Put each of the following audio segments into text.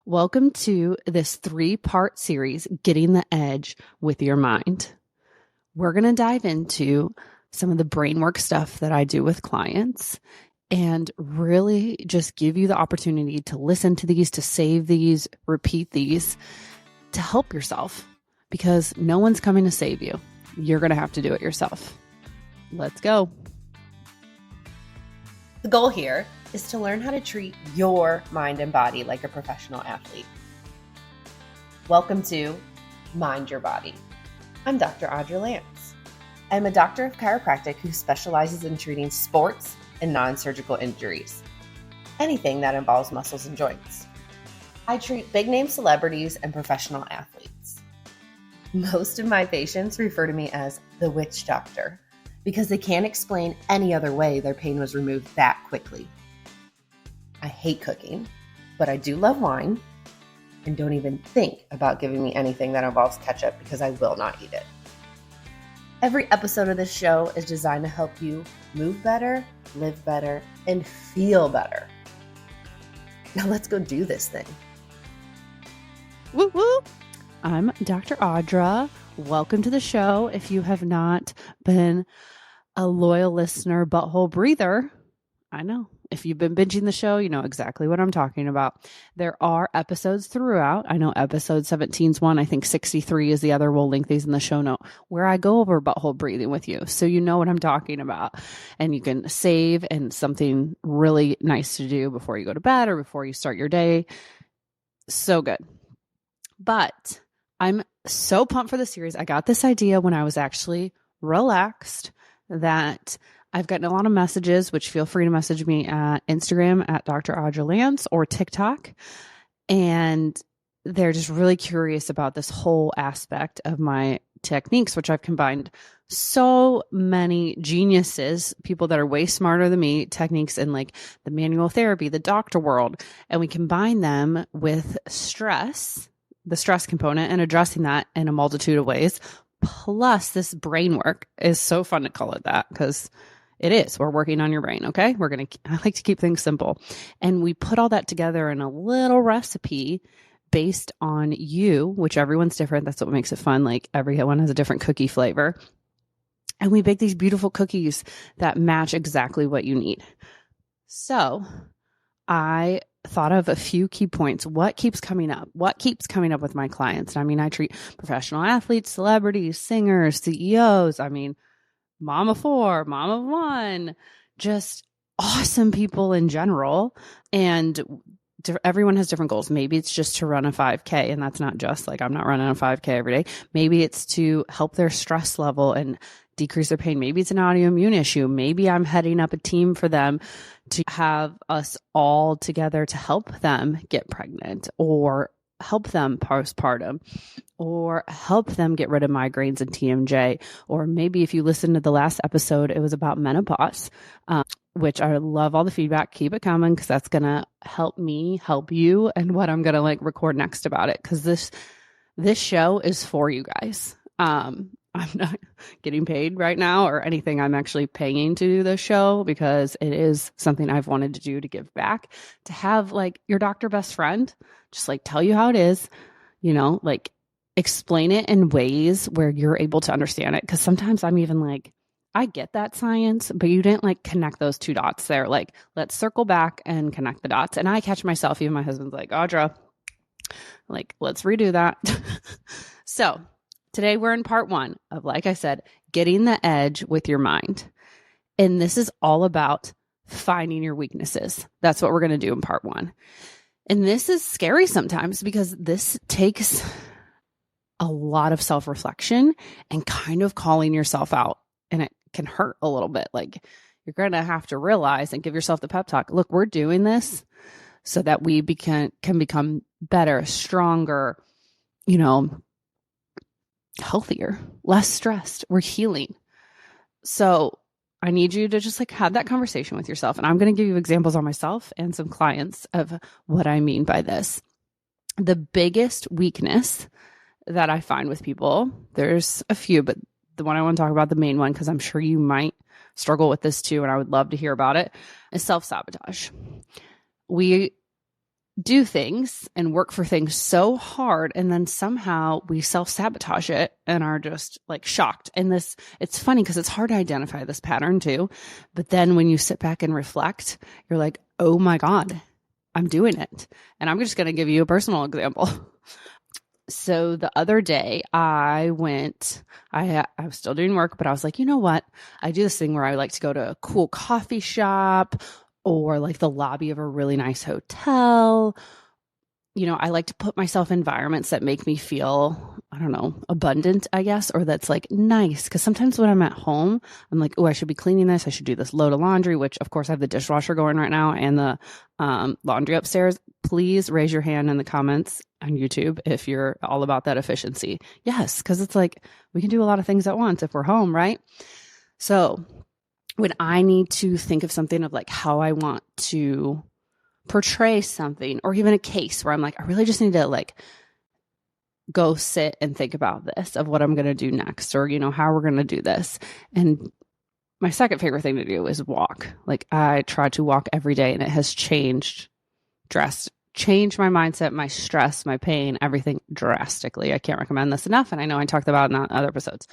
Welcome to this 3-part series, Getting the Edge with Your Mind. We're going to dive into some of the brain work stuff that I do with clients and really just give you the opportunity to listen to these, to save these, repeat these, to help yourself because no one's coming to save you. You're going to have to do it yourself. Let's go. The goal here is to learn how to treat your mind and body like a professional athlete. Welcome to Mind Your Body. I'm Dr. Audra Lance. I'm a doctor of chiropractic who specializes in treating sports and non-surgical injuries, anything that involves muscles and joints. I treat big-name celebrities and professional athletes. Most of my patients refer to me as the witch doctor because they can't explain any other way their pain was removed that quickly. I hate cooking, but I do love wine, and don't even think about giving me anything that involves ketchup because I will not eat it. Every episode of this show is designed to help you move better, live better, and feel better. Now let's go do this thing. Woo woo! I'm Dr. Audra. Welcome to the show. If you have not been a loyal listener, butthole breather, I know. If you've been binging the show, you know exactly what I'm talking about. There are episodes throughout. I know episode 17 is one. I think 63 is the other. We'll link these in the show note where I go over butthole breathing with you. So you know what I'm talking about. And you can save and something really nice to do before you go to bed or before you start your day. So good. But I'm so pumped for the series. I got this idea when I was actually relaxed that I've gotten a lot of messages, which feel free to message me at Instagram at Dr. Audra Lance or TikTok. And they're just really curious about this whole aspect of my techniques, which I've combined so many geniuses, people that are way smarter than me, techniques in like the manual therapy, the doctor world, and we combine them with stress, the stress component, and addressing that in a multitude of ways. Plus, this brain work is so fun to call it that because it is. We're working on your brain, okay? I like to keep things simple. And we put all that together in a little recipe based on you, which everyone's different. That's what makes it fun. Like everyone has a different cookie flavor. And we bake these beautiful cookies that match exactly what you need. So I thought of a few key points. What keeps coming up? What keeps coming up with my clients? I mean, I treat professional athletes, celebrities, singers, CEOs. I mean, mom of 4, mom of 1, just awesome people in general. And everyone has different goals. Maybe it's just to run a 5K, and that's not just like I'm not running a 5K every day. Maybe it's to help their stress level and decrease their pain. Maybe it's an autoimmune issue. Maybe I'm heading up a team for them to have us all together to help them get pregnant or help them postpartum or help them get rid of migraines and TMJ. Or maybe if you listen to the last episode, it was about menopause, which I love all the feedback. Keep it coming because that's going to help me help you and what I'm going to like record next about it. Because this show is for you guys. I'm not getting paid right now or anything. I'm actually paying to do this show because it is something I've wanted to do to give back, to have like your doctor best friend, just like tell you how it is, you know, like explain it in ways where you're able to understand it. Cause sometimes I'm even like, I get that science, but you didn't like connect those two dots there. Like, let's circle back and connect the dots. And I catch myself, even my husband's like, Audra, like, let's redo that. So today we're in part 1 of, like I said, getting the edge with your mind. And this is all about finding your weaknesses. That's what we're going to do in part 1. And this is scary sometimes because this takes a lot of self-reflection and kind of calling yourself out. And it can hurt a little bit. Like you're going to have to realize and give yourself the pep talk. Look, we're doing this so that we can become better, stronger, you know, healthier, less stressed. We're healing. So I need you to just like have that conversation with yourself. And I'm going to give you examples on myself and some clients of what I mean by this. The biggest weakness that I find with people, there's a few, but the one I want to talk about, the main one, because I'm sure you might struggle with this too, and I would love to hear about it, is self-sabotage. We do things and work for things so hard, and then somehow we self-sabotage it and are just like shocked. And it's funny because it's hard to identify this pattern too. But then when you sit back and reflect, you're like, oh my God, I'm doing it. And I'm just going to give you a personal example. So the other day I was still doing work, but I was like, you know what? I do this thing where I like to go to a cool coffee shop or like the lobby of a really nice hotel. I like to put myself in environments that make me feel, I don't know, abundant, I guess, or that's like nice. Because sometimes when I'm at home, I'm like, oh, I should be cleaning this. I should do this load of laundry, which of course I have the dishwasher going right now and the laundry upstairs. Please raise your hand in the comments on YouTube if you're all about that efficiency. Yes, because it's like we can do a lot of things at once if we're home, right? So when I need to think of something of like how I want to portray something, or even a case where I'm like, I really just need to like go sit and think about this of what I'm going to do next, or, how we're going to do this. And my second favorite thing to do is walk. Like I try to walk every day, and it has changed my mindset, my stress, my pain, everything drastically. I can't recommend this enough. And I know I talked about it in other episodes,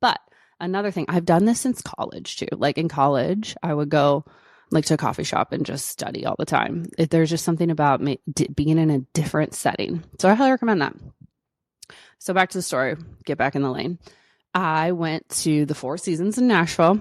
but another thing, I've done this since college too. Like in college, I would go like to a coffee shop and just study all the time. There's just something about me being in a different setting. So I highly recommend that. So back to the story, get back in the lane. I went to the Four Seasons in Nashville,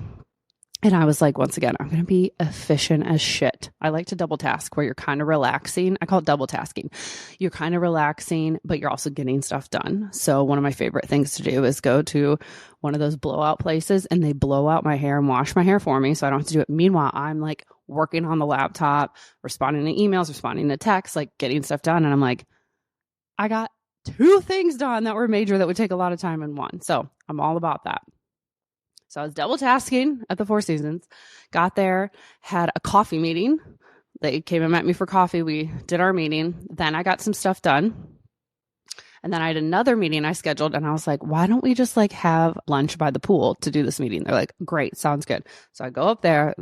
and I was like, once again, I'm going to be efficient as shit. I like to double task where you're kind of relaxing. I call it double tasking. You're kind of relaxing, but you're also getting stuff done. So one of my favorite things to do is go to one of those blowout places, and they blow out my hair and wash my hair for me, so I don't have to do it. Meanwhile, I'm like working on the laptop, responding to emails, responding to texts, like getting stuff done. And I'm like, I got 2 things done that were major that would take a lot of time in one. So I'm all about that. So I was double tasking at the Four Seasons, got there, had a coffee meeting. They came and met me for coffee. We did our meeting. Then I got some stuff done. And then I had another meeting I scheduled, and I was like, why don't we just like have lunch by the pool to do this meeting? They're like, great, sounds good. So I go up there,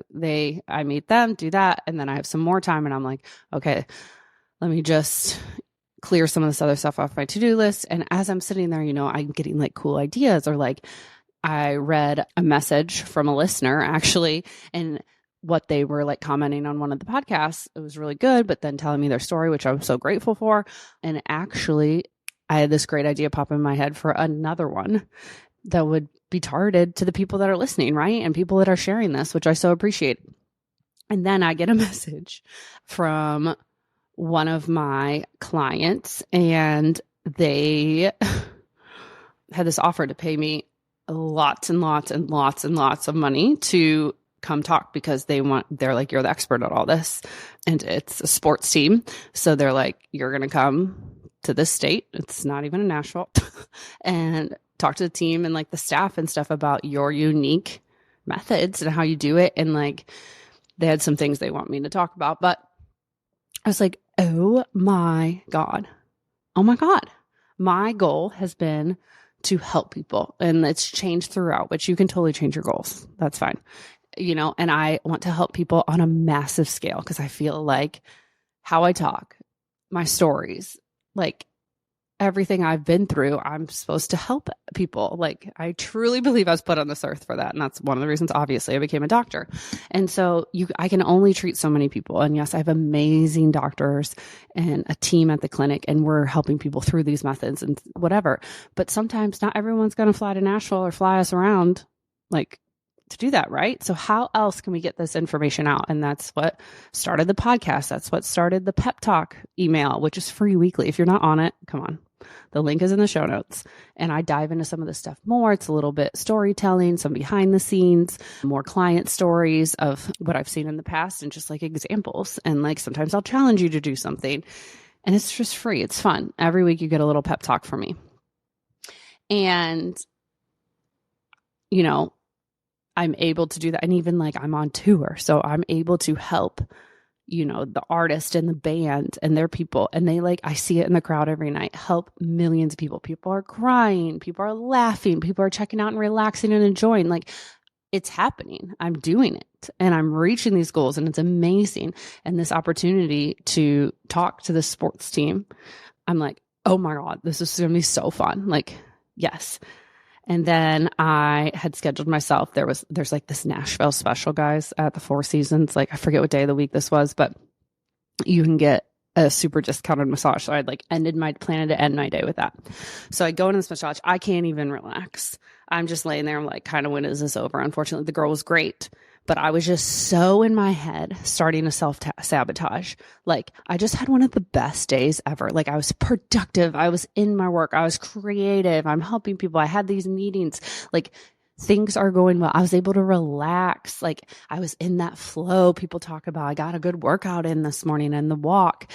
I meet them, do that. And then I have some more time, and I'm like, okay, let me just clear some of this other stuff off my to-do list. And as I'm sitting there, I'm getting like cool ideas, or like I read a message from a listener actually, and what they were like commenting on one of the podcasts, it was really good, but then telling me their story, which I'm so grateful for. And actually, I had this great idea pop in my head for another one that would be targeted to the people that are listening, right? And people that are sharing this, which I so appreciate. And then I get a message from one of my clients, and they had this offer to pay me lots and lots and lots and lots of money to come talk, because they're like, you're the expert at all this. And it's a sports team. So they're like, you're going to come to this state. It's not even in Nashville and talk to the team and like the staff and stuff about your unique methods and how you do it. And like, they had some things they want me to talk about, but I was like, oh my God. Oh my God. My goal has been to help people, and it's changed throughout, but you can totally change your goals. That's fine. And I want to help people on a massive scale, because I feel like how I talk, my stories, like everything I've been through, I'm supposed to help people. Like I truly believe I was put on this earth for that. And that's one of the reasons, obviously, I became a doctor. And so I can only treat so many people. And yes, I have amazing doctors and a team at the clinic, and we're helping people through these methods and whatever. But sometimes not everyone's going to fly to Nashville or fly us around like to do that, right? So how else can we get this information out? And that's what started the podcast. That's what started the pep talk email, which is free weekly. If you're not on it, come on. The link is in the show notes. And I dive into some of this stuff more. It's a little bit storytelling, some behind the scenes, more client stories of what I've seen in the past, and just like examples. And like sometimes I'll challenge you to do something, and it's just free. It's fun. Every week you get a little pep talk from me. And, I'm able to do that. And even like I'm on tour, so I'm able to help the artist and the band and their people. And they I see it in the crowd every night, help millions of people. People are crying. People are laughing. People are checking out and relaxing and enjoying. Like it's happening. I'm doing it. and I'm reaching these goals and it's amazing. And this opportunity to talk to the sports team, I'm like, oh my God, this is going to be so fun. Like, yes. And then I had scheduled myself. There's like this Nashville special, guys, at the Four Seasons. Like, I forget what day of the week this was, but you can get a super discounted massage. So I'd like planned to end my day with that. So I go into this massage. I can't even relax. I'm just laying there. I'm like, kind of, when is this over? Unfortunately, the girl was great, but I was just so in my head starting to self-sabotage. Like, I just had one of the best days ever. Like, I was productive. I was in my work. I was creative. I'm helping people. I had these meetings. Like, things are going well. I was able to relax. Like, I was in that flow people talk about. I got a good workout in this morning and the walk.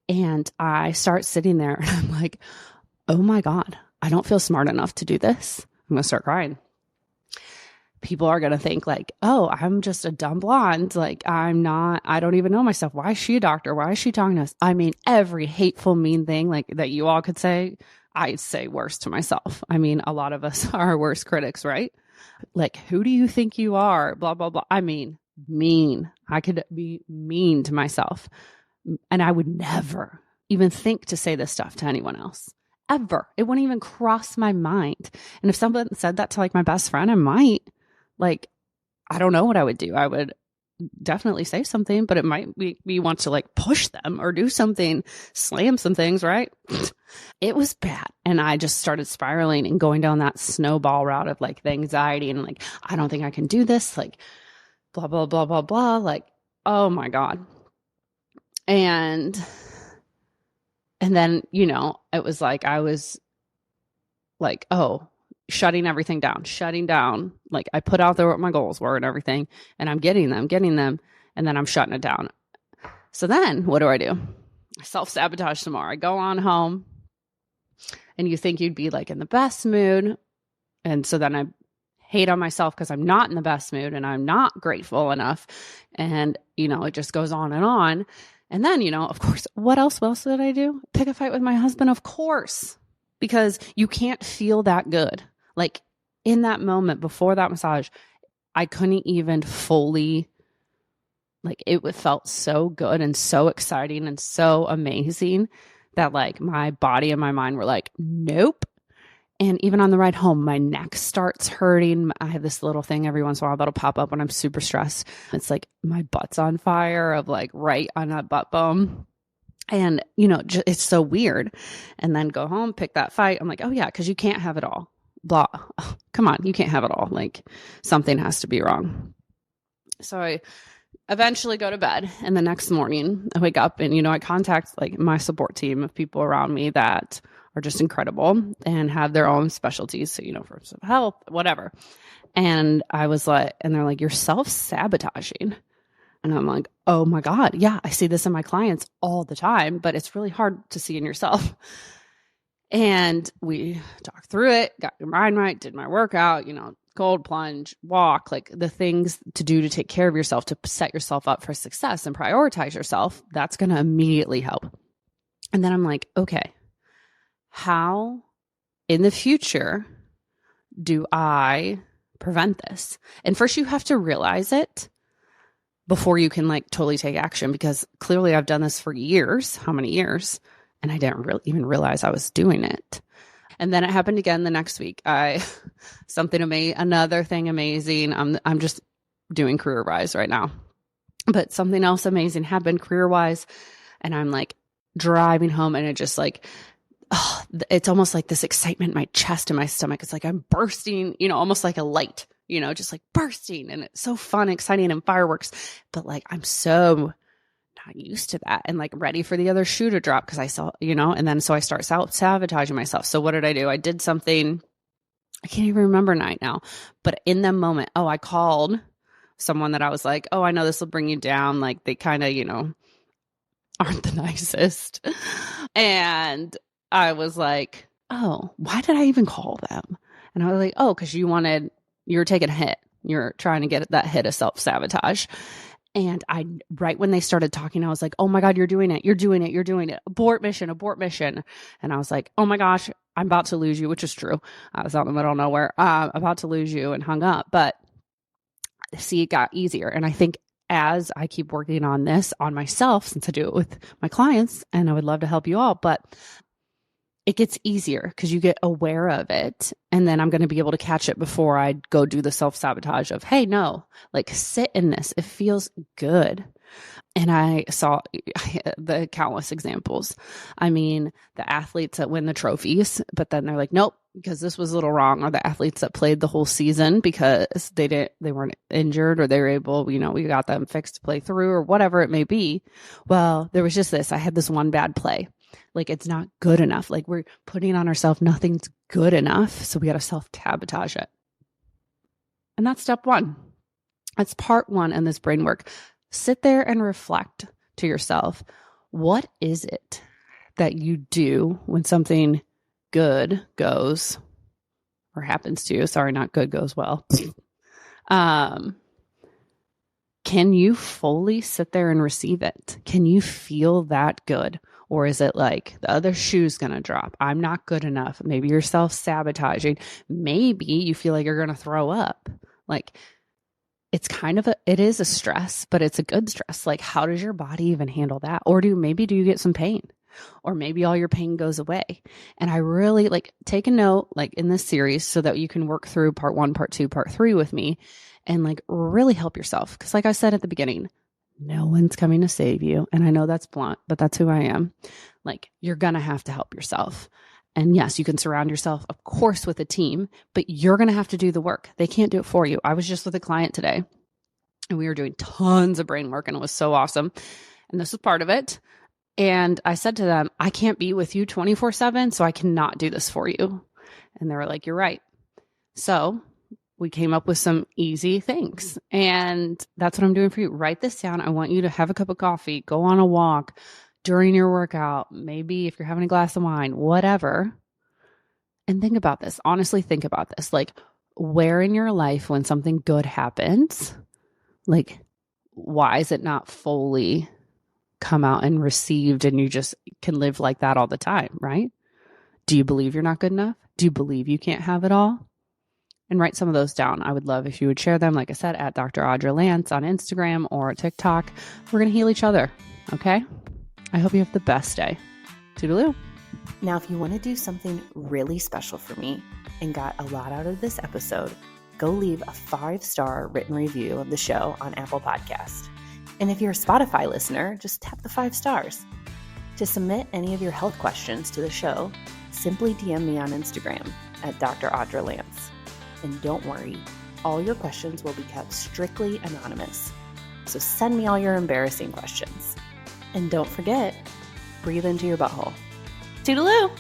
And I start sitting there and I'm like, oh my God, I don't feel smart enough to do this. I'm going to start crying. People are going to think like, oh, I'm just a dumb blonde. Like, I don't even know myself. Why is she a doctor? Why is she talking to us? I mean, every hateful, mean thing like that you all could say, I say worse to myself. I mean, a lot of us are our worst critics, right? Like, who do you think you are? Blah, blah, blah. I mean, mean. I could be mean to myself. And I would never even think to say this stuff to anyone else. Ever. It wouldn't even cross my mind. And if someone said that to like my best friend, I might. Like, I don't know what I would do. I would definitely say something, but it might be we want to like push them or do something, slam some things, right? It was bad. And I just started spiraling and going down that snowball route of like the anxiety and like, I don't think I can do this. Like, blah, blah, blah, blah, blah. Like, oh my God. And then, it was like, I was like, oh, shutting everything down. Like, I put out there what my goals were and everything, and I'm getting them, and then I'm shutting it down. So then what do? I self-sabotage some more. I go on home, and you think you'd be like in the best mood. And so then I hate on myself because I'm not in the best mood and I'm not grateful enough. And, it just goes on and on. And then, of course, what else did I do? Pick a fight with my husband, of course, because you can't feel that good. Like, in that moment before that massage, I couldn't even fully, like, it felt so good and so exciting and so amazing that like my body and my mind were like, nope. And even on the ride home, my neck starts hurting. I have this little thing every once in a while that'll pop up when I'm super stressed. It's like my butt's on fire of like right on that butt bone. And, it's so weird. And then go home, pick that fight. I'm like, oh yeah, because you can't have it all. Blah. Oh, come on, you can't have it all. Like, something has to be wrong. So I eventually go to bed, and the next morning I wake up and, I contact like my support team of people around me that are just incredible and have their own specialties. So, for some health, whatever. And I was like, and they're like, you're self-sabotaging. And I'm like, oh my God. Yeah, I see this in my clients all the time, but it's really hard to see in yourself. And we talked through it, got your mind right, did my workout, cold plunge, walk, like the things to do to take care of yourself, to set yourself up for success and prioritize yourself. That's going to immediately help. And then I'm like, okay, how in the future do I prevent this? And first you have to realize it before you can like totally take action, because clearly I've done this for years. How many years? And I didn't even realize I was doing it. And then it happened again the next week. Another thing amazing. I'm just doing career-wise right now, but something else amazing happened career-wise. And I'm like driving home, and it just like, it's almost like this excitement in my chest and my stomach. It's like I'm bursting, almost like a light, just like bursting. And it's so fun, exciting, and fireworks. But like, I'm so not used to that and like ready for the other shoe to drop because I saw, and then so I start sabotaging myself. So what did I do? I did something, I can't even remember right now, but in the moment, I called someone that I was like, oh, I know this will bring you down. Like, they kind of, aren't the nicest. And I was like, oh, why did I even call them? And I was like, oh, because you were taking a hit. You're trying to get that hit of self-sabotage. And right when they started talking, I was like, oh my God, you're doing it. Abort mission. And I was like, oh my gosh, I'm about to lose you, which is true. I was out in the middle of nowhere, about to lose you, and hung up. But see, it got easier. And I think as I keep working on this on myself, since I do it with my clients, and I would love to help you all, but it gets easier because you get aware of it. And then I'm going to be able to catch it before I go do the self-sabotage of, hey, no, like sit in this. It feels good. And I saw the countless examples. I mean, the athletes that win the trophies, but then they're like, nope, because this was a little wrong. Or the athletes that played the whole season because they weren't injured, or they were able, we got them fixed to play through, or whatever it may be. Well, there was just this. I had this one bad play. Like, it's not good enough. Like, we're putting on ourselves, nothing's good enough. So we got to self-sabotage it. And that's step one. That's part one in this brain work. Sit there and reflect to yourself. What is it that you do when something good goes or happens to you? Sorry, not good goes well. Can you fully sit there and receive it? Can you feel that good? Or is it like the other shoe's going to drop? I'm not good enough. Maybe you're self-sabotaging. Maybe you feel like you're going to throw up. Like, it's it is a stress, but it's a good stress. Like, how does your body even handle that? Or do you get some pain? Or maybe all your pain goes away. And I really take a note, in this series, so that you can work through part 1, part 2, part 3 with me and really help yourself. Because like I said at the beginning, no one's coming to save you. And I know that's blunt, but that's who I am. You're going to have to help yourself. And yes, you can surround yourself, of course, with a team, but you're going to have to do the work. They can't do it for you. I was just with a client today, and we were doing tons of brain work, and it was so awesome. And this was part of it. And I said to them, I can't be with you 24/7, so I cannot do this for you. And they were like, you're right. So we came up with some easy things. And that's what I'm doing for you. Write this down. I want you to have a cup of coffee, go on a walk during your workout, maybe if you're having a glass of wine, whatever. And think about this. Honestly, think about this. Where in your life, when something good happens, why is it not fully come out and received, and you just can live like that all the time, right? Do you believe you're not good enough? Do you believe you can't have it all? And write some of those down. I would love if you would share them, like I said, at Dr. Audra Lance on Instagram or TikTok. We're going to heal each other, okay? I hope you have the best day. Toodaloo. Now, if you want to do something really special for me and got a lot out of this episode, go leave a 5-star written review of the show on Apple Podcast. And if you're a Spotify listener, just tap the 5 stars. To submit any of your health questions to the show, simply DM me on Instagram at Dr. Audra Lance. And don't worry, all your questions will be kept strictly anonymous. So send me all your embarrassing questions. And don't forget, breathe into your butthole. Toodaloo!